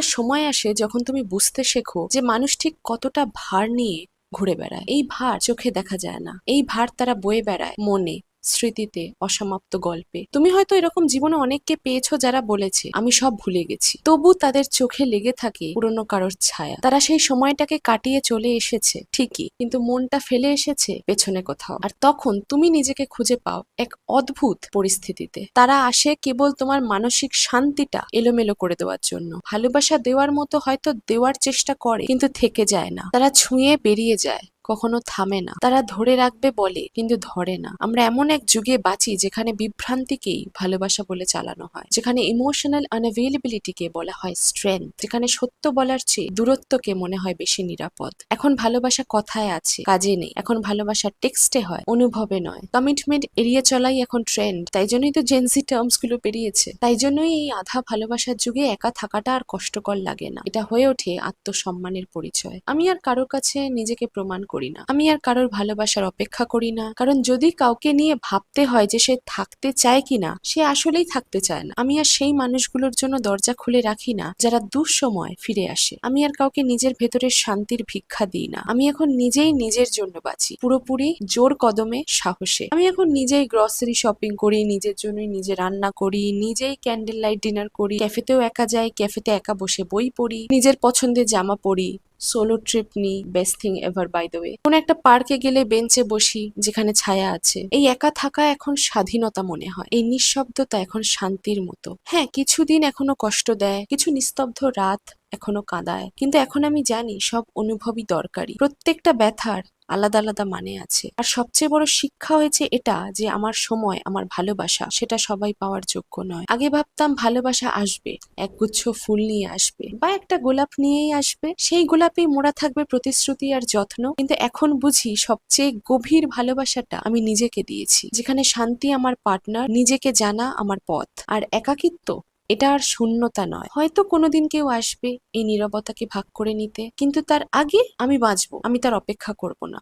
একটা সময় আসে যখন তুমি বুঝতে শেখো যে মানুষ ঠিক কতটা ভার নিয়ে ঘুরে বেড়ায়। এই ভার চোখে দেখা যায় না, এই ভার তারা বয়ে বেড়ায় মনে, স্মৃতিতে, অসমাপ্ত গল্পে। তুমি হয়তো এরকম জীবনে অনেককে পেয়েছো যারা বলেছে আমি সব ভুলে গেছি, তবু তাদের চোখে লেগে থাকে পুরনো কারোর ছায়া। তারা সেই সময়টাকে কাটিয়ে চলে এসেছে ঠিকই, কিন্তু মনটা ফেলে এসেছে পেছনে কোথাও। আর তখন তুমি নিজেকে খুঁজে পাও এক অদ্ভুত পরিস্থিতিতে। তারা আসে কেবল তোমার মানসিক শান্তিটা এলোমেলো করে দেওয়ার জন্য। ভালোবাসা দেওয়ার মতো হয়তো দেওয়ার চেষ্টা করে, কিন্তু থেকে যায় না। তারা ছুঁয়ে বেরিয়ে যায়, কখনো থামে না। তারা ধরে রাখবে বলে, কিন্তু ধরে না। আমরা এমন এক যুগে বাঁচি যেখানে বিভ্রান্তিকেই ভালোবাসা বলে চালানো হয়, যেখানে ইমোশনাল আনঅ্যাভেলেবিলিটিকে বলা হয় স্ট্রেংথ, যেখানে সত্য বলার চেয়ে দূরত্বকে মনে হয় বেশি নিরাপদ। এখন ভালোবাসা কথায় আছে, কাজে নেই। এখন ভালোবাসা টেক্সটে হয়, অনুভবে নয়। কমিটমেন্ট এড়িয়ে চলাই এখন ট্রেন্ড। তাই জন্যই তো জেনজি টার্মস গুলো বেরিয়েছে। তাই জন্যই এই আধা ভালোবাসার যুগে একা থাকাটা আর কষ্টকর লাগে না। এটা হয়ে ওঠে আত্মসম্মানের পরিচয়। আমি আর কারোর কাছে নিজেকে প্রমাণ করি না, আমি আর কারোর ভালোবাসার অপেক্ষা করি না। কারণ যদি কাউকে নিয়ে ভাবতে হয় যে সে থাকতে চায় কিনা, সে আসলেই থাকতে চায় না। আমি আর সেই মানুষগুলোর জন্য দরজা খুলে রাখি না যারা দুঃসময় ফিরে আসে। আমি আর কাউকে নিজের ভেতরের শান্তির ভিক্ষা দিই না। আমি এখন নিজেই নিজের জন্য বাঁচি, পুরোপুরি জোর কদমে, সাহসে। আমি এখন নিজেই গ্রসারি শপিং করি, নিজের জন্যই নিজে রান্না করি, নিজেই ক্যান্ডেল লাইট ডিনার করি, ক্যাফেতেও একা যাই, ক্যাফেতে একা বসে বই পড়ি, নিজের পছন্দের জামা পরি, সোলো ট্রিপ নিই, best thing ever by the way. কোন একটা পার্কে গেলে বেঞ্চে বসি যেখানে ছায়া আছে। এই একা থাকা এখন স্বাধীনতা মনে হয়, এই নিঃশব্দতা এখন শান্তির মতো। হ্যাঁ, কিছুদিন এখনো কষ্ট দেয়, কিছু নিস্তব্ধ রাত এখনো কাঁদায়, কিন্তু এখন আমি জানি সব অনুভবই দরকারি। প্রত্যেকটা ব্যথার আলাদা আলাদা মানে আছে। আর সবচেয়ে বড় শিক্ষা হয়েছে এটা যে আমার সময়, আমার ভালোবাসা, সেটা সবাই পাওয়ার যোগ্য নয়। আগে ভাবতাম ভালোবাসা আসবে, একগুচ্ছ ফুল নিয়ে আসবে বা একটা গোলাপ নিয়েই আসবে, সেই গোলাপেই মোড়া থাকবে প্রতিশ্রুতি আর যত্ন। কিন্তু এখন বুঝি সবচেয়ে গভীর ভালোবাসাটা আমি নিজেকে দিয়েছি, যেখানে শান্তি আমার পার্টনার, নিজেকে জানা আমার পথ, আর একাকিত্ব এটা আর শূন্যতা নয়। হয়তো কোনোদিন কেউ আসবে এই নীরবতাকে ভাগ করে নিতে, কিন্তু তার আগে আমি বাঁচবো, আমি তার অপেক্ষা করব না।